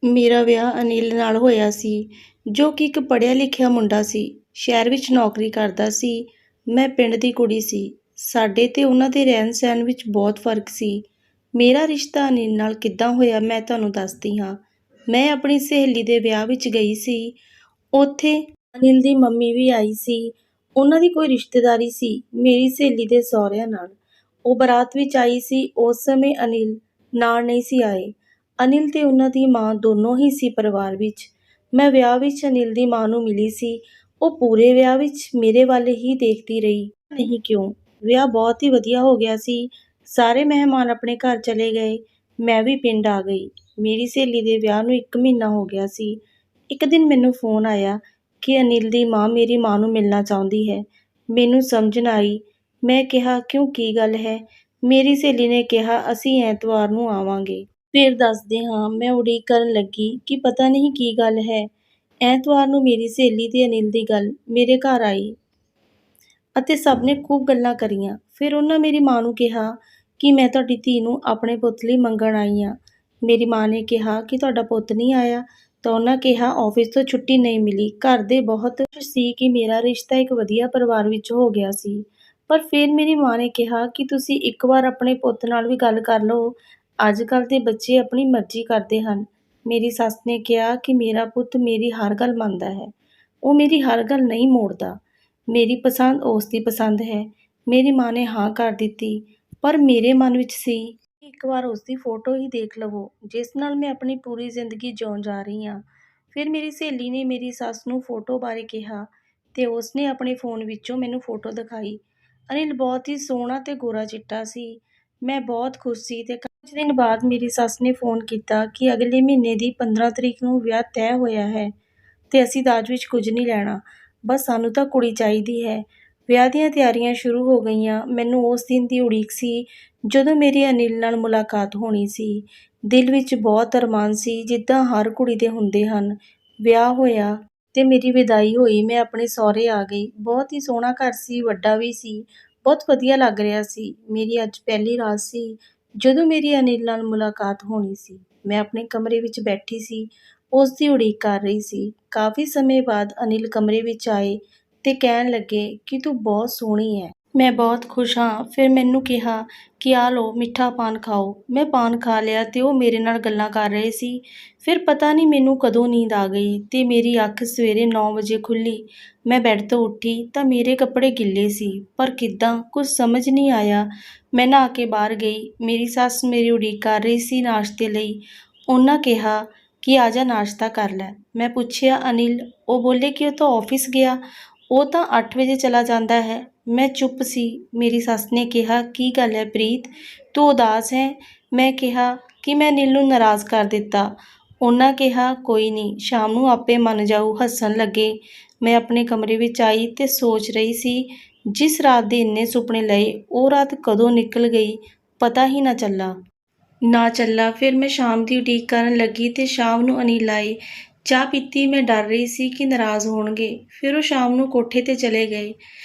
ਮੇਰਾ ਵਿਆਹ ਅਨਿਲ ਨਾਲ ਹੋਇਆ ਸੀ, ਜੋ ਕਿ ਇੱਕ ਪੜ੍ਹਿਆ ਲਿਖਿਆ ਮੁੰਡਾ ਸੀ। ਸ਼ਹਿਰ ਵਿੱਚ ਨੌਕਰੀ ਕਰਦਾ ਸੀ। ਮੈਂ ਪਿੰਡ ਦੀ ਕੁੜੀ ਸੀ। ਸਾਡੇ ਤੇ ਉਹਨਾਂ ਦੇ ਰਹਿਣ ਸਹਿਣ ਵਿੱਚ ਬਹੁਤ ਫਰਕ ਸੀ। ਮੇਰਾ ਰਿਸ਼ਤਾ ਅਨਿਲ ਨਾਲ ਕਿੱਦਾਂ ਹੋਇਆ, ਮੈਂ ਤੁਹਾਨੂੰ ਦੱਸਦੀ ਹਾਂ। ਮੈਂ ਆਪਣੀ ਸਹੇਲੀ ਦੇ ਵਿਆਹ ਵਿੱਚ ਗਈ ਸੀ। ਉੱਥੇ ਅਨਿਲ ਦੀ ਮੰਮੀ ਵੀ ਆਈ ਸੀ। ਉਹਨਾਂ ਦੀ ਕੋਈ ਰਿਸ਼ਤੇਦਾਰੀ ਸੀ ਮੇਰੀ ਸਹੇਲੀ ਦੇ ਸਹੁਰਿਆਂ ਨਾਲ। ਉਹ ਬਰਾਤ ਵਿੱਚ ਆਈ ਸੀ। ਉਸ ਸਮੇਂ ਅਨਿਲ ਨਾਲ ਨਹੀਂ ਸੀ ਆਏ। ਅਨਿਲ ਤੇ ਉਹਨਾਂ ਦੀ ਮਾਂ ਦੋਨੋਂ ਹੀ ਸੀ ਪਰਿਵਾਰ ਵਿੱਚ। ਮੈਂ ਵਿਆਹ ਵਿੱਚ ਅਨਿਲ ਦੀ ਮਾਂ ਨੂੰ ਮਿਲੀ ਸੀ। ਉਹ ਪੂਰੇ ਵਿਆਹ ਵਿੱਚ ਮੇਰੇ ਵੱਲ ਹੀ ਦੇਖਦੀ ਰਹੀ। ਨਹੀਂ ਕਿਉਂ, ਵਿਆਹ ਬਹੁਤ ਹੀ ਵਧੀਆ ਹੋ ਗਿਆ ਸੀ। ਸਾਰੇ ਮਹਿਮਾਨ ਆਪਣੇ ਘਰ ਚਲੇ ਗਏ। ਮੈਂ ਵੀ ਪਿੰਡ ਆ ਗਈ। ਮੇਰੀ ਸਹੇਲੀ ਦੇ ਵਿਆਹ ਨੂੰ 1 ਮਹੀਨਾ ਹੋ ਗਿਆ ਸੀ। ਇੱਕ ਦਿਨ ਮੈਨੂੰ ਫੋਨ ਆਇਆ ਕਿ ਅਨਿਲ ਦੀ ਮਾਂ ਮੇਰੀ ਮਾਂ ਨੂੰ ਮਿਲਣਾ ਚਾਹੁੰਦੀ ਹੈ। ਮੈਨੂੰ ਸਮਝ ਨਾ ਆਈ। ਮੈਂ ਕਿਹਾ, ਕਿਉਂ, ਕੀ ਗੱਲ ਹੈ? ਮੇਰੀ ਸਹੇਲੀ ਨੇ ਕਿਹਾ, ਅਸੀਂ ਐਤਵਾਰ ਨੂੰ ਆਵਾਂਗੇ। ਫਿਰ ਦੱਸਦੇ ਹਾਂ। ਮੈਂ ਉਡੀਕ ਕਰਨ ਲੱਗੀ ਕਿ ਪਤਾ ਨਹੀਂ ਕੀ ਗੱਲ ਹੈ। ਐਤਵਾਰ ਨੂੰ ਮੇਰੀ ਸਹੇਲੀ ਤੇ ਅਨਿਲ ਦੀ ਗੱਲ ਮੇਰੇ ਘਰ ਆਈ ਅਤੇ ਸਭ ਨੇ ਖੂਬ ਗੱਲਾਂ ਕਰੀਆਂ। ਫਿਰ ਉਹਨਾਂ ਮੇਰੀ ਮਾਂ ਨੂੰ ਕਿਹਾ ਕਿ ਮੈਂ ਤੁਹਾਡੀ ਧੀ ਨੂੰ ਆਪਣੇ ਪੁੱਤ ਲਈ ਮੰਗਣ ਆਈ ਹਾਂ। ਮੇਰੀ ਮਾਂ ਨੇ ਕਿਹਾ ਕਿ ਤੁਹਾਡਾ ਪੁੱਤ ਨਹੀਂ ਆਇਆ? ਤਾਂ ਉਹਨਾਂ ਕਿਹਾ, ਆਫਿਸ ਤੋਂ ਛੁੱਟੀ ਨਹੀਂ ਮਿਲੀ। ਘਰ ਦੇ ਬਹੁਤ ਖੁਸ਼ ਸੀ ਕਿ ਮੇਰਾ ਰਿਸ਼ਤਾ ਇੱਕ ਵਧੀਆ ਪਰਿਵਾਰ ਵਿੱਚ ਹੋ ਗਿਆ ਸੀ। ਪਰ ਫਿਰ ਮੇਰੀ ਮਾਂ ਨੇ ਕਿਹਾ ਕਿ ਤੁਸੀਂ ਇੱਕ ਵਾਰ ਆਪਣੇ ਪੁੱਤ ਨਾਲ ਵੀ ਗੱਲ ਕਰ ਲਓ। ਅੱਜ ਕੱਲ੍ਹ ਦੇ ਬੱਚੇ ਆਪਣੀ ਮਰਜ਼ੀ ਕਰਦੇ ਹਨ। ਮੇਰੀ ਸੱਸ ਨੇ ਕਿਹਾ ਕਿ ਮੇਰਾ ਪੁੱਤ ਮੇਰੀ ਹਰ ਗੱਲ ਮੰਨਦਾ ਹੈ। ਉਹ ਮੇਰੀ ਹਰ ਗੱਲ ਨਹੀਂ ਮੋੜਦਾ। ਮੇਰੀ ਪਸੰਦ ਉਸ ਦੀ ਪਸੰਦ ਹੈ। ਮੇਰੀ ਮਾਂ ਨੇ ਹਾਂ ਕਰ ਦਿੱਤੀ। ਪਰ ਮੇਰੇ ਮਨ ਵਿੱਚ ਸੀ ਕਿ ਇੱਕ ਵਾਰ ਉਸ ਦੀ ਫੋਟੋ ਹੀ ਦੇਖ ਲਵੋ, ਜਿਸ ਨਾਲ ਮੈਂ ਆਪਣੀ ਪੂਰੀ ਜ਼ਿੰਦਗੀ ਜਿਉਣ ਜਾ ਰਹੀ ਹਾਂ। ਫਿਰ ਮੇਰੀ ਸਹੇਲੀ ਨੇ ਮੇਰੀ ਸੱਸ ਨੂੰ ਫੋਟੋ ਬਾਰੇ ਕਿਹਾ ਤੇ ਉਸਨੇ ਆਪਣੇ ਫੋਨ ਵਿੱਚੋਂ ਮੈਨੂੰ ਫੋਟੋ ਦਿਖਾਈ। ਅਨਿਲ ਬਹੁਤ ਹੀ ਸੋਹਣਾ ਤੇ ਗੋਰਾ ਚਿੱਟਾ ਸੀ। ਮੈਂ ਬਹੁਤ ਖੁਸ਼ ਸੀ ਤੇ ਕੁਝ ਦਿਨ ਬਾਅਦ ਮੇਰੀ ਸੱਸ ਨੇ ਫੋਨ ਕੀਤਾ ਕਿ ਅਗਲੇ ਮਹੀਨੇ ਦੀ 15 ਤਰੀਕ ਨੂੰ ਵਿਆਹ ਤੈਅ ਹੋਇਆ ਹੈ ਤੇ ਅਸੀਂ ਦਾਜ ਵਿੱਚ ਕੁਝ ਨਹੀਂ ਲੈਣਾ, ਬਸ ਸਾਨੂੰ ਤਾਂ ਕੁੜੀ ਚਾਹੀਦੀ ਹੈ। ਵਿਆਹ ਦੀਆਂ ਤਿਆਰੀਆਂ ਸ਼ੁਰੂ ਹੋ ਗਈਆਂ। ਮੈਨੂੰ ਉਸ ਦਿਨ ਦੀ ਉਡੀਕ ਸੀ ਜਦੋਂ ਮੇਰੀ ਅਨਿਲ ਨਾਲ ਮੁਲਾਕਾਤ ਹੋਣੀ ਸੀ। ਦਿਲ ਵਿੱਚ ਬਹੁਤ ਅਰਮਾਨ ਸੀ, ਜਿੱਦਾਂ ਹਰ ਕੁੜੀ ਦੇ ਹੁੰਦੇ ਹਨ। ਵਿਆਹ ਹੋਇਆ ਤੇ ਮੇਰੀ ਵਿਦਾਈ ਹੋਈ। ਮੈਂ ਆਪਣੇ ਸਹੁਰੇ ਆ ਗਈ। ਬਹੁਤ ਹੀ ਸੋਹਣਾ ਘਰ ਸੀ, ਵੱਡਾ ਵੀ ਸੀ, ਬਹੁਤ ਵਧੀਆ ਲੱਗ ਰਿਹਾ ਸੀ। ਮੇਰੀ ਅੱਜ ਪਹਿਲੀ ਰਾਤ ਸੀ ਜਦੋਂ ਮੇਰੀ ਅਨਿਲ ਨਾਲ ਮੁਲਾਕਾਤ ਹੋਣੀ ਸੀ। ਮੈਂ ਆਪਣੇ ਕਮਰੇ ਵਿੱਚ ਬੈਠੀ ਸੀ, ਉਸ ਦੀ ਉਡੀਕ ਕਰ ਰਹੀ ਸੀ। ਕਾਫੀ ਸਮੇਂ ਬਾਅਦ ਅਨਿਲ ਕਮਰੇ ਵਿੱਚ ਆਏ ਤੇ ਕਹਿਣ ਲੱਗੇ ਕਿ ਤੂੰ ਬਹੁਤ ਸੋਹਣੀ ਹੈ। ਮੈਂ ਬਹੁਤ ਖੁਸ਼ ਹਾਂ। ਫਿਰ ਮੈਨੂੰ ਕਿਹਾ ਕਿ ਆ ਲਓ, ਮਿੱਠਾ ਪਾਨ ਖਾਓ। ਮੈਂ ਪਾਨ ਖਾ ਲਿਆ ਤੇ ਉਹ ਮੇਰੇ ਨਾਲ ਗੱਲਾਂ ਕਰ ਰਹੇ ਸੀ। ਫਿਰ ਪਤਾ ਨਹੀਂ ਮੈਨੂੰ ਕਦੋਂ ਨੀਂਦ ਆ ਗਈ ਤੇ ਮੇਰੀ ਅੱਖ ਸਵੇਰੇ 9 ਵਜੇ ਖੁੱਲ੍ਹੀ। ਮੈਂ ਬੈੱਡ ਤੋਂ ਉੱਠੀ ਤਾਂ ਮੇਰੇ ਕੱਪੜੇ ਗਿੱਲੇ ਸੀ, ਪਰ ਕਿੱਦਾਂ, ਕੁਝ ਸਮਝ ਨਹੀਂ ਆਇਆ। ਮੈਂ ਨਹਾ ਕੇ ਬਾਹਰ ਗਈ। ਮੇਰੀ ਸੱਸ ਮੇਰੀ ਉਡੀਕ ਕਰ ਰਹੀ ਸੀ ਨਾਸ਼ਤੇ ਲਈ। ਉਹਨਾਂ ਕਿਹਾ ਕਿ ਆ ਜਾ, ਨਾਸ਼ਤਾ ਕਰ ਲੈ। ਮੈਂ ਪੁੱਛਿਆ, ਅਨਿਲ? ਉਹ ਬੋਲੇ ਕਿ ਉਹ ਤਾਂ ਆਫਿਸ ਗਿਆ। ਉਹ ਤਾਂ 8 ਵਜੇ ਚਲਾ ਜਾਂਦਾ ਹੈ। ਮੈਂ ਚੁੱਪ ਸੀ। ਮੇਰੀ ਸੱਸ ਨੇ ਕਿਹਾ, ਕੀ ਗੱਲ ਹੈ ਪ੍ਰੀਤ, ਤੂੰ ਉਦਾਸ ਹੈ? ਮੈਂ ਕਿਹਾ ਕਿ ਮੈਂ ਅਨਿਲ ਨੂੰ ਨਾਰਾਜ਼ ਕਰ ਦਿੱਤਾ। ਉਹਨਾਂ ਕਿਹਾ, ਕੋਈ ਨਹੀਂ, ਸ਼ਾਮ ਨੂੰ ਆਪੇ ਮੰਨ ਜਾਊ। ਹੱਸਣ ਲੱਗੇ। ਮੈਂ ਆਪਣੇ ਕਮਰੇ ਵਿੱਚ ਆਈ ਤੇ ਸੋਚ ਰਹੀ ਸੀ, ਜਿਸ ਰਾਤ ਦੇ ਇੰਨੇ ਸੁਪਨੇ ਲਏ, ਉਹ ਰਾਤ ਕਦੋਂ ਨਿਕਲ ਗਈ, ਪਤਾ ਹੀ ਨਾ ਚੱਲਾ। ਫਿਰ ਮੈਂ ਸ਼ਾਮ ਦੀ ਉਡੀਕ ਕਰਨ ਲੱਗੀ ਤੇ ਸ਼ਾਮ ਨੂੰ ਅਨਿਲ ਆਏ। ਚਾਹ ਪੀਤੀ। ਮੈਂ ਡਰ ਰਹੀ ਸੀ ਕਿ ਨਾਰਾਜ਼ ਹੋਣਗੇ। ਫਿਰ ਉਹ ਸ਼ਾਮ ਨੂੰ ਕੋਠੇ ਤੇ ਚਲੇ ਗਏ।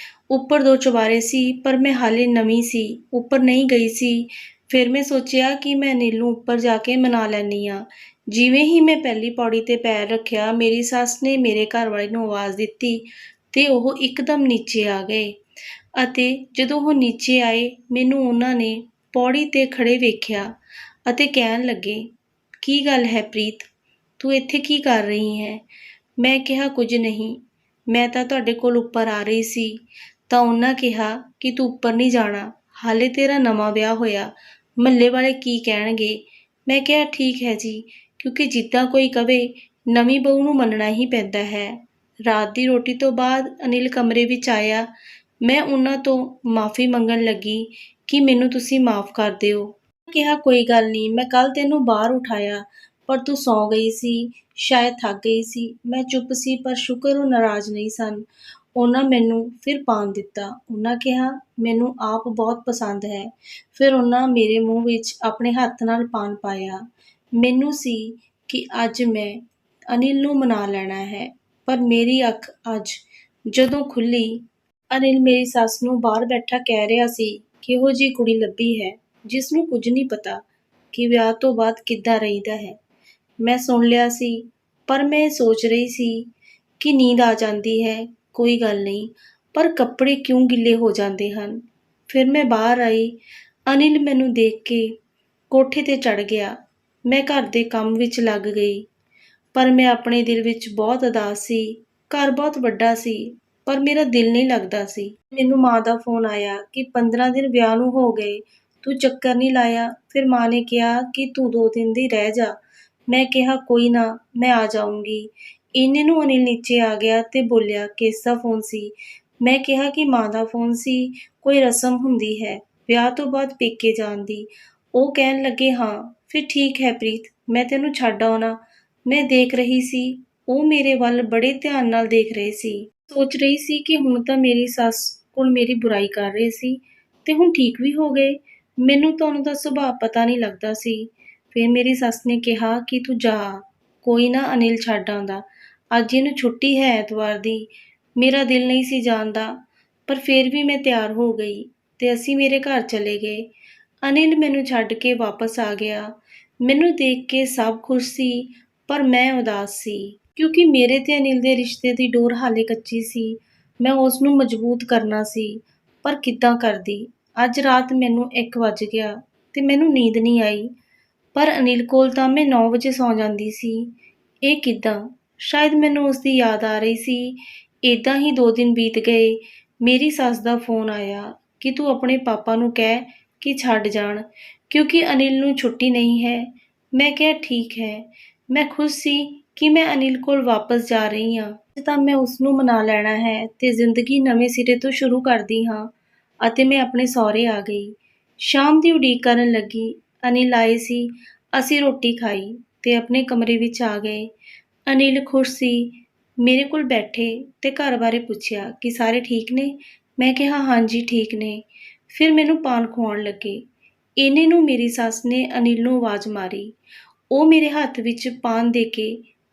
ਉੱਪਰ 2 ਚੁਬਾਰੇ ਸੀ, ਪਰ ਮੈਂ ਹਾਲੇ ਨਵੀਂ ਸੀ, ਉੱਪਰ ਨਹੀਂ ਗਈ ਸੀ। ਫਿਰ ਮੈਂ ਸੋਚਿਆ ਕਿ ਮੈਂ ਅਨਿਲ ਨੂੰ ਉੱਪਰ ਜਾ ਕੇ ਮਨਾ ਲੈਂਦੀ ਹਾਂ। ਜਿਵੇਂ ਹੀ ਮੈਂ ਪਹਿਲੀ ਪੌੜੀ ਤੇ ਪੈਰ ਰੱਖਿਆ, ਮੇਰੀ ਸੱਸ ਨੇ ਮੇਰੇ ਘਰਵਾਲੇ ਨੂੰ ਆਵਾਜ਼ ਦਿੱਤੀ ਤੇ ਉਹ ਇੱਕਦਮ ਨੀਚੇ ਆ ਗਏ। ਅਤੇ ਜਦੋਂ ਉਹ ਨੀਚੇ ਆਏ, ਮੈਨੂੰ ਉਹਨਾਂ ਨੇ ਪੌੜੀ ਤੇ ਖੜੇ ਵੇਖਿਆ ਅਤੇ ਕਹਿਣ ਲੱਗੇ, ਕੀ ਗੱਲ ਹੈ ਪ੍ਰੀਤ, ਤੂੰ ਇੱਥੇ ਕੀ ਕਰ ਰਹੀ ਹੈ? ਮੈਂ ਕਿਹਾ, ਕੁਝ ਨਹੀਂ, ਮੈਂ ਤਾਂ ਤੁਹਾਡੇ ਕੋਲ ਉੱਪਰ ਆ ਰਹੀ ਸੀ। ਤਾਂ ਉਹਨਾਂ ਕਿਹਾ ਕਿ ਤੂੰ ਉੱਪਰ ਨਹੀਂ ਜਾਣਾ, ਹਾਲੇ ਤੇਰਾ ਨਵਾਂ ਵਿਆਹ ਹੋਇਆ, ਮਹੱਲੇ ਵਾਲੇ ਕੀ ਕਹਿਣਗੇ? ਮੈਂ ਕਿਹਾ, ਠੀਕ ਹੈ ਜੀ, ਕਿਉਂਕਿ ਜਿੱਦਾਂ ਕੋਈ ਕਵੇ, ਨਵੀਂ ਬਹੂ ਨੂੰ ਮੰਨਣਾ ਹੀ ਪੈਂਦਾ ਹੈ। ਰਾਤ ਦੀ ਰੋਟੀ ਤੋਂ ਬਾਅਦ ਅਨਿਲ ਕਮਰੇ ਵਿੱਚ ਆਇਆ। ਮੈਂ ਉਹਨਾਂ ਤੋਂ ਮਾਫ਼ੀ ਮੰਗਣ ਲੱਗੀ ਕਿ ਮੈਨੂੰ ਤੁਸੀਂ ਮਾਫ਼ ਕਰ ਦਿਓ। ਕਿਹਾ, ਕੋਈ ਗੱਲ ਨਹੀਂ, ਮੈਂ ਕੱਲ੍ਹ ਤੈਨੂੰ ਬਾਹਰ ਉਠਾਇਆ, ਪਰ ਤੂੰ ਸੌਂ ਗਈ ਸੀ, ਸ਼ਾਇਦ ਥੱਕ ਗਈ ਸੀ। ਮੈਂ ਚੁੱਪ ਸੀ, ਪਰ ਸ਼ੁਕਰ ਉਹ ਨਾਰਾਜ਼ ਨਹੀਂ ਸਨ। ਉਹਨਾਂ ਮੈਨੂੰ ਫਿਰ ਪਾਨ ਦਿੱਤਾ। ਉਹਨਾਂ ਕਿਹਾ, ਮੈਨੂੰ ਆਪ ਬਹੁਤ ਪਸੰਦ ਹੈ। ਫਿਰ ਉਹਨਾਂ ਮੇਰੇ ਮੂੰਹ ਵਿੱਚ ਆਪਣੇ ਹੱਥ ਨਾਲ ਪਾਨ ਪਾਇਆ। ਮੈਨੂੰ ਸੀ ਕਿ ਅੱਜ ਮੈਂ ਅਨਿਲ ਨੂੰ ਮਨਾ ਲੈਣਾ ਹੈ, ਪਰ ਮੇਰੀ ਅੱਖ ਅੱਜ ਜਦੋਂ ਖੁੱਲ੍ਹੀ, ਅਨਿਲ ਮੇਰੀ ਸੱਸ ਨੂੰ ਬਾਹਰ ਬੈਠਾ ਕਹਿ ਰਿਹਾ ਸੀ, ਕਿਹੋ ਜਿਹੀ ਕੁੜੀ ਲੱਭੀ ਹੈ ਜਿਸ ਨੂੰ ਕੁਝ ਨਹੀਂ ਪਤਾ ਕਿ ਵਿਆਹ ਤੋਂ ਬਾਅਦ ਕਿੱਦਾਂ ਰਹੀਦਾ ਹੈ। ਮੈਂ ਸੁਣ ਲਿਆ ਸੀ, ਪਰ ਮੈਂ ਸੋਚ ਰਹੀ ਸੀ ਕਿ ਨੀਂਦ ਆ ਜਾਂਦੀ ਹੈ, ਕੋਈ ਗੱਲ ਨਹੀਂ, ਪਰ ਕੱਪੜੇ ਕਿਉਂ ਗਿੱਲੇ ਹੋ ਜਾਂਦੇ ਹਨ। ਫਿਰ ਮੈਂ ਬਾਹਰ ਆਈ। ਅਨਿਲ ਮੈਨੂੰ ਦੇਖ ਕੇ ਕੋਠੇ 'ਤੇ ਚੜ੍ਹ ਗਿਆ। ਮੈਂ ਘਰ ਦੇ ਕੰਮ ਵਿੱਚ ਲੱਗ ਗਈ, ਪਰ ਮੈਂ ਆਪਣੇ ਦਿਲ ਵਿੱਚ ਬਹੁਤ ਉਦਾਸ ਸੀ। ਘਰ ਬਹੁਤ ਵੱਡਾ ਸੀ, ਪਰ ਮੇਰਾ ਦਿਲ ਨਹੀਂ ਲੱਗਦਾ ਸੀ। ਮੈਨੂੰ ਮਾਂ ਦਾ ਫੋਨ ਆਇਆ ਕਿ 15 ਦਿਨ ਵਿਆਹ ਨੂੰ ਹੋ ਗਏ, ਤੂੰ ਚੱਕਰ ਨਹੀਂ ਲਾਇਆ। ਫਿਰ ਮਾਂ ਨੇ ਕਿਹਾ ਕਿ ਤੂੰ 2 ਦਿਨ ਦੀ ਰਹਿ ਜਾ। ਮੈਂ ਕਿਹਾ ਕੋਈ ਨਾ, ਮੈਂ ਆ ਜਾਊਂਗੀ। ਇੰਨੇ ਨੂੰ ਅਨਿਲ ਨੀਚੇ ਆ ਗਿਆ ਤੇ ਬੋਲਿਆ ਕਿਸ ਦਾ ਫੋਨ ਸੀ। ਮੈਂ ਕਿਹਾ ਕਿ ਮਾਂ ਦਾ ਫੋਨ ਸੀ, ਕੋਈ ਰਸਮ ਹੁੰਦੀ ਹੈ ਵਿਆਹ ਤੋਂ ਬਾਅਦ ਪੇਕੇ ਜਾਣ ਦੀ। ਉਹ ਕਹਿਣ ਲੱਗੇ ਹਾਂ। ਫਿਰ ਠੀਕ ਹੈ ਪ੍ਰੀਤ, ਮੈਂ ਤੈਨੂੰ ਛੱਡ ਆਉਣਾ। ਮੈਂ ਦੇਖ ਰਹੀ ਸੀ, ਉਹ ਮੇਰੇ ਵੱਲ ਬੜੇ ਧਿਆਨ ਨਾਲ ਦੇਖ ਰਹੇ ਸੀ। ਸੋਚ ਰਹੀ ਸੀ ਕਿ ਹੁਣ ਤਾਂ ਮੇਰੀ ਸੱਸ ਕੋਲ ਮੇਰੀ ਬੁਰਾਈ ਕਰ ਰਹੇ ਸੀ ਤੇ ਹੁਣ ਠੀਕ ਵੀ ਹੋ ਗਏ। ਮੈਨੂੰ ਤਾਂ ਉਹਨਾਂ ਦਾ ਸੁਭਾਅ ਪਤਾ ਨਹੀਂ ਲੱਗਦਾ ਸੀ। ਫਿਰ ਮੇਰੀ ਸੱਸ ਨੇ ਕਿਹਾ ਕਿ ਤੂੰ ਜਾ, ਕੋਈ ਨਾ ਅਨਿਲ ਛੱਡ ਆਉਂਦਾ। ਅੱਜ ਇਹਨੂੰ ਛੁੱਟੀ ਹੈ ਐਤਵਾਰ ਦੀ। ਮੇਰਾ ਦਿਲ ਨਹੀਂ ਸੀ ਜਾਣ ਦਾ, ਪਰ ਫਿਰ ਵੀ ਮੈਂ ਤਿਆਰ ਹੋ ਗਈ ਤੇ ਅਸੀਂ ਮੇਰੇ ਘਰ ਚਲੇ ਗਏ। ਅਨਿਲ ਮੈਨੂੰ ਛੱਡ ਕੇ ਵਾਪਸ ਆ ਗਿਆ। ਮੈਨੂੰ ਦੇਖ ਕੇ ਸਭ ਖੁਸ਼ ਸੀ, ਪਰ ਮੈਂ ਉਦਾਸ ਸੀ, ਕਿਉਂਕਿ ਮੇਰੇ ਤੇ ਅਨਿਲ ਦੇ ਰਿਸ਼ਤੇ ਦੀ ਡੋਰ ਹਾਲੇ ਕੱਚੀ ਸੀ। ਮੈਂ ਉਸ ਨੂੰ ਮਜ਼ਬੂਤ ਕਰਨਾ ਸੀ, ਪਰ ਕਿੱਦਾਂ ਕਰਦੀ। ਅੱਜ ਰਾਤ ਮੈਨੂੰ 1 ਵੱਜ ਗਿਆ ਤੇ ਮੈਨੂੰ ਨੀਂਦ ਨਹੀਂ ਆਈ, ਪਰ ਅਨਿਲ ਕੋਲ ਤਾਂ ਮੈਂ 9 ਵਜੇ ਸੌਂ ਜਾਂਦੀ ਸੀ। ਇਹ ਕਿੱਦਾਂ? ਸ਼ਾਇਦ ਮੈਨੂੰ ਉਸ ਦੀ ਯਾਦ ਆ ਰਹੀ ਸੀ। ਏਦਾਂ ਹੀ 2 ਦਿਨ ਬੀਤ ਗਏ। ਮੇਰੀ ਸੱਸ ਦਾ ਫੋਨ ਆਇਆ ਕਿ ਤੂੰ ਆਪਣੇ ਪਾਪਾ ਨੂੰ ਕਹਿ ਕਿ ਛੱਡ ਜਾਣ, ਕਿਉਂਕਿ ਅਨਿਲ ਨੂੰ ਛੁੱਟੀ ਨਹੀਂ ਹੈ। ਮੈਂ ਕਿਹਾ ਠੀਕ ਹੈ। ਮੈਂ ਖੁਸ਼ ਸੀ ਕਿ ਮੈਂ ਅਨਿਲ ਕੋਲ ਵਾਪਸ ਜਾ ਰਹੀ ਹਾਂ। ਅੱਜ ਤਾਂ ਮੈਂ ਉਸ ਨੂੰ ਮਨਾ ਲੈਣਾ ਹੈ ਤੇ ਜ਼ਿੰਦਗੀ ਨਵੇਂ ਸਿਰੇ ਤੋਂ ਸ਼ੁਰੂ ਕਰਦੀ ਹਾਂ। ਅਤੇ ਮੈਂ ਆਪਣੇ ਸਹੁਰੇ ਆ ਗਈ। ਸ਼ਾਮ ਦੀ ਉਡੀਕ ਕਰਨ ਲੱਗੀ। ਅਨਿਲ ਆਏ ਸੀ। ਅਸੀਂ ਰੋਟੀ ਖਾਈ ਤੇ ਆਪਣੇ ਕਮਰੇ ਵਿੱਚ ਆ ਗਏ। ਅਨਿਲ ਖੁਸ਼ ਸੀ। ਮੇਰੇ ਕੋਲ ਬੈਠੇ ਤੇ ਘਰ ਬਾਰੇ ਪੁੱਛਿਆ ਕਿ ਸਾਰੇ ਠੀਕ ਨੇ। ਮੈਂ ਕਿਹਾ ਹਾਂਜੀ ਠੀਕ ਨੇ। ਫਿਰ ਮੈਨੂੰ ਪਾਨ ਖਵਾਉਣ ਲੱਗੇ। ਇੰਨੇ ਨੂੰ ਮੇਰੀ ਸੱਸ ਨੇ ਅਨਿਲ ਨੂੰ ਆਵਾਜ਼ ਮਾਰੀ। ਉਹ ਮੇਰੇ ਹੱਥ ਵਿੱਚ ਪਾਨ ਦੇ ਕੇ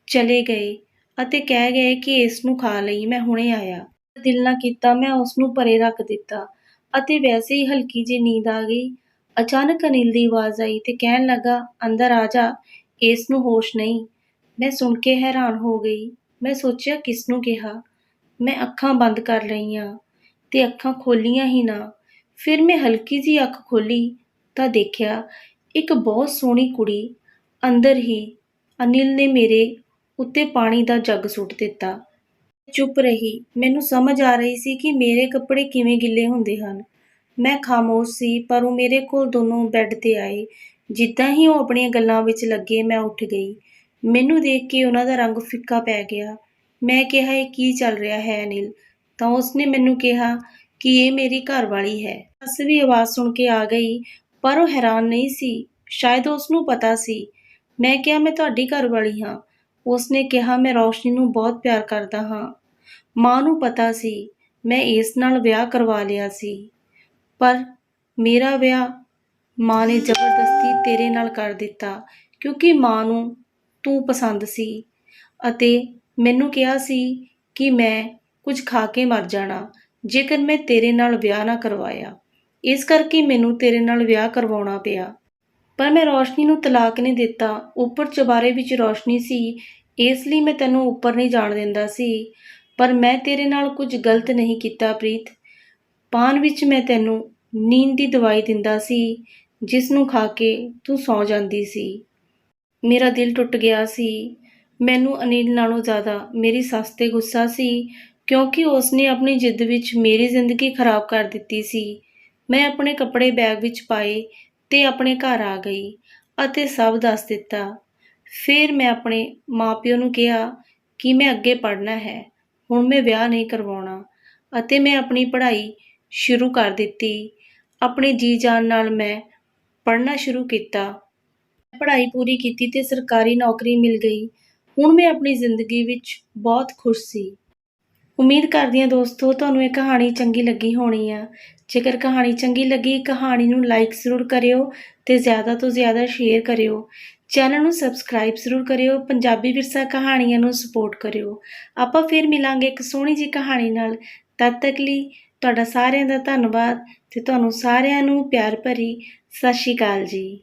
ਚਲੇ ਗਏ ਅਤੇ ਕਹਿ ਗਏ ਕਿ ਇਸ ਨੂੰ ਖਾ ਲਈ, ਮੈਂ ਹੁਣੇ ਆਇਆ। ਦਿਲ ਨਾ ਕੀਤਾ, ਮੈਂ ਉਸ ਨੂੰ ਪਰੇ ਰੱਖ ਦਿੱਤਾ ਅਤੇ ਵੈਸੇ ਹੀ ਹਲਕੀ ਜਿਹੀ ਨੀਂਦ ਆ ਗਈ। ਅਚਾਨਕ ਅਨਿਲ ਦੀ ਆਵਾਜ਼ ਆਈ ਤੇ ਕਹਿਣ ਲੱਗਾ ਅੰਦਰ ਆ ਜਾ, ਇਸ ਨੂੰ ਹੋਸ਼ ਨਹੀਂ। ਮੈਂ ਸੁਣ ਕੇ ਹੈਰਾਨ ਹੋ ਗਈ। ਮੈਂ ਸੋਚਿਆ ਕਿਸ ਨੂੰ ਕਿਹਾ। ਮੈਂ ਅੱਖਾਂ ਬੰਦ ਕਰ ਲਈਆਂ ਤੇ ਅੱਖਾਂ ਖੋਲ੍ਹੀਆਂ ਹੀ ਨਾ। ਫਿਰ ਮੈਂ ਹਲਕੀ ਜਿਹੀ ਅੱਖ ਖੋਲ੍ਹੀ ਤਾਂ ਦੇਖਿਆ ਇੱਕ ਬਹੁਤ ਸੋਹਣੀ ਕੁੜੀ। ਅੰਦਰ ਹੀ ਅਨਿਲ ਨੇ ਮੇਰੇ ਉੱਤੇ ਪਾਣੀ ਦਾ ਜੱਗ ਸੁੱਟ ਦਿੱਤਾ। ਚੁੱਪ ਰਹੀ। ਮੈਨੂੰ ਸਮਝ ਆ ਰਹੀ ਸੀ ਕਿ ਮੇਰੇ ਕੱਪੜੇ ਕਿਵੇਂ ਗਿੱਲੇ ਹੁੰਦੇ ਹਨ। ਮੈਂ ਖਾਮੋਸ਼ ਸੀ, ਪਰ ਉਹ ਮੇਰੇ ਕੋਲ ਦੋਨੋਂ ਬੈੱਡ 'ਤੇ ਆਏ। ਜਿੱਦਾਂ ਹੀ ਉਹ ਆਪਣੀਆਂ ਗੱਲਾਂ ਵਿੱਚ ਲੱਗੇ, ਮੈਂ ਉੱਠ ਗਈ। ਮੈਨੂੰ ਦੇਖ ਕੇ ਉਹਨਾਂ ਦਾ ਰੰਗ ਫਿੱਕਾ ਪੈ ਗਿਆ। ਮੈਂ ਕਿਹਾ ਇਹ ਕੀ ਚੱਲ ਰਿਹਾ ਹੈ ਅਨਿਲ? ਤਾਂ ਉਸਨੇ ਮੈਨੂੰ ਕਿਹਾ ਕਿ ਇਹ ਮੇਰੀ ਘਰਵਾਲੀ ਹੈ। ਸੱਸ ਵੀ ਆਵਾਜ਼ ਸੁਣ ਕੇ ਆ ਗਈ, ਪਰ ਉਹ ਹੈਰਾਨ ਨਹੀਂ ਸੀ। ਸ਼ਾਇਦ ਉਸ ਨੂੰ ਪਤਾ ਸੀ। ਮੈਂ ਕਿਹਾ ਮੈਂ ਤੁਹਾਡੀ ਘਰਵਾਲੀ ਹਾਂ। ਉਸਨੇ ਕਿਹਾ ਮੈਂ ਰੌਸ਼ਨੀ ਨੂੰ ਬਹੁਤ ਪਿਆਰ ਕਰਦਾ ਹਾਂ। ਮਾਂ ਨੂੰ ਪਤਾ ਸੀ ਮੈਂ ਇਸ ਨਾਲ ਵਿਆਹ ਕਰਵਾ ਲਿਆ ਸੀ, ਪਰ ਮੇਰਾ ਵਿਆਹ ਮਾਂ ਨੇ ਜ਼ਬਰਦਸਤੀ ਤੇਰੇ ਨਾਲ ਕਰ ਦਿੱਤਾ, ਕਿਉਂਕਿ ਮਾਂ ਨੂੰ ਤੂੰ ਪਸੰਦ ਸੀ ਅਤੇ ਮੈਨੂੰ ਕਿਹਾ ਸੀ ਕਿ ਮੈਂ ਕੁਝ ਖਾ ਕੇ ਮਰ ਜਾਣਾ ਜੇਕਰ ਮੈਂ ਤੇਰੇ ਨਾਲ ਵਿਆਹ ਨਾ ਕਰਵਾਇਆ। ਇਸ ਕਰਕੇ ਮੈਨੂੰ ਤੇਰੇ ਨਾਲ ਵਿਆਹ ਕਰਵਾਉਣਾ ਪਿਆ। ਪਰ ਮੈਂ ਰੌਸ਼ਨੀ ਨੂੰ ਤਲਾਕ ਨਹੀਂ ਦਿੱਤਾ। ਉੱਪਰ ਚੁਬਾਰੇ ਵਿੱਚ ਰੌਸ਼ਨੀ ਸੀ, ਇਸ ਲਈ ਮੈਂ ਤੈਨੂੰ ਉੱਪਰ ਨਹੀਂ ਜਾਣ ਦਿੰਦਾ ਸੀ। ਪਰ ਮੈਂ ਤੇਰੇ ਨਾਲ ਕੁਝ ਗਲਤ ਨਹੀਂ ਕੀਤਾ ਪ੍ਰੀਤ। ਪਾਨ ਵਿੱਚ ਮੈਂ ਤੈਨੂੰ ਨੀਂਦ ਦੀ ਦਵਾਈ ਦਿੰਦਾ ਸੀ, ਜਿਸ ਨੂੰ ਖਾ ਕੇ ਤੂੰ ਸੌਂ ਜਾਂਦੀ ਸੀ। ਮੇਰਾ ਦਿਲ ਟੁੱਟ ਗਿਆ ਸੀ। ਮੈਨੂੰ ਅਨਿਲ ਨਾਲੋਂ ਜ਼ਿਆਦਾ ਮੇਰੀ ਸੱਸ 'ਤੇ ਗੁੱਸਾ ਸੀ, ਕਿਉਂਕਿ ਉਸਨੇ ਆਪਣੀ ਜਿੱਦ ਵਿੱਚ ਮੇਰੀ ਜ਼ਿੰਦਗੀ ਖਰਾਬ ਕਰ ਦਿੱਤੀ ਸੀ। ਮੈਂ ਆਪਣੇ ਕੱਪੜੇ ਬੈਗ ਵਿੱਚ ਪਾਏ ਤੇ ਆਪਣੇ ਘਰ ਆ ਗਈ ਅਤੇ ਸਭ ਦੱਸ ਦਿੱਤਾ। ਫਿਰ ਮੈਂ ਆਪਣੇ ਮਾਂ-ਪਿਓ ਨੂੰ ਕਿਹਾ ਕਿ ਮੈਂ ਅੱਗੇ ਪੜ੍ਹਨਾ ਹੈ, ਹੁਣ ਮੈਂ ਵਿਆਹ ਨਹੀਂ ਕਰਵਾਉਣਾ ਅਤੇ ਮੈਂ ਆਪਣੀ ਪੜ੍ਹਾਈ ਸ਼ੁਰੂ ਕਰ ਦਿੱਤੀ। ਆਪਣੇ ਜੀ ਜਾਨ ਨਾਲ ਮੈਂ ਪੜ੍ਹਨਾ ਸ਼ੁਰੂ ਕੀਤਾ। ਪੜ੍ਹਾਈ ਪੂਰੀ ਕੀਤੀ ਤੇ ਸਰਕਾਰੀ ਨੌਕਰੀ ਮਿਲ ਗਈ। ਹੁਣ ਮੈਂ ਆਪਣੀ ਜ਼ਿੰਦਗੀ ਵਿੱਚ ਬਹੁਤ ਖੁਸ਼ ਸੀ। ਉਮੀਦ ਕਰਦੀ ਹਾਂ ਦੋਸਤੋ ਤੁਹਾਨੂੰ ਇਹ ਕਹਾਣੀ ਚੰਗੀ ਲੱਗੀ ਹੋਣੀ ਆ। ਜੇਕਰ ਕਹਾਣੀ ਚੰਗੀ ਲੱਗੀ, ਕਹਾਣੀ ਨੂੰ ਲਾਈਕ ਜ਼ਰੂਰ ਕਰਿਓ ਤੇ ਜ਼ਿਆਦਾ ਤੋਂ ਜ਼ਿਆਦਾ ਸ਼ੇਅਰ ਕਰਿਓ। ਚੈਨਲ ਨੂੰ ਸਬਸਕ੍ਰਾਈਬ ਜ਼ਰੂਰ ਕਰਿਓ। ਪੰਜਾਬੀ ਵਿਰਸਾ ਕਹਾਣੀਆਂ ਨੂੰ ਸਪੋਰਟ ਕਰਿਓ। ਆਪਾਂ ਫਿਰ ਮਿਲਾਂਗੇ ਇੱਕ ਸੋਹਣੀ ਜਿਹੀ ਕਹਾਣੀ ਨਾਲ। ਤਦ ਤੱਕ ਲਈ ਤੁਹਾਡਾ ਸਾਰਿਆਂ ਦਾ ਧੰਨਵਾਦ ਤੇ ਤੁਹਾਨੂੰ ਸਾਰਿਆਂ ਨੂੰ ਪਿਆਰ ਭਰੀ ਸਤਿ ਸ਼੍ਰੀ ਅਕਾਲ ਜੀ।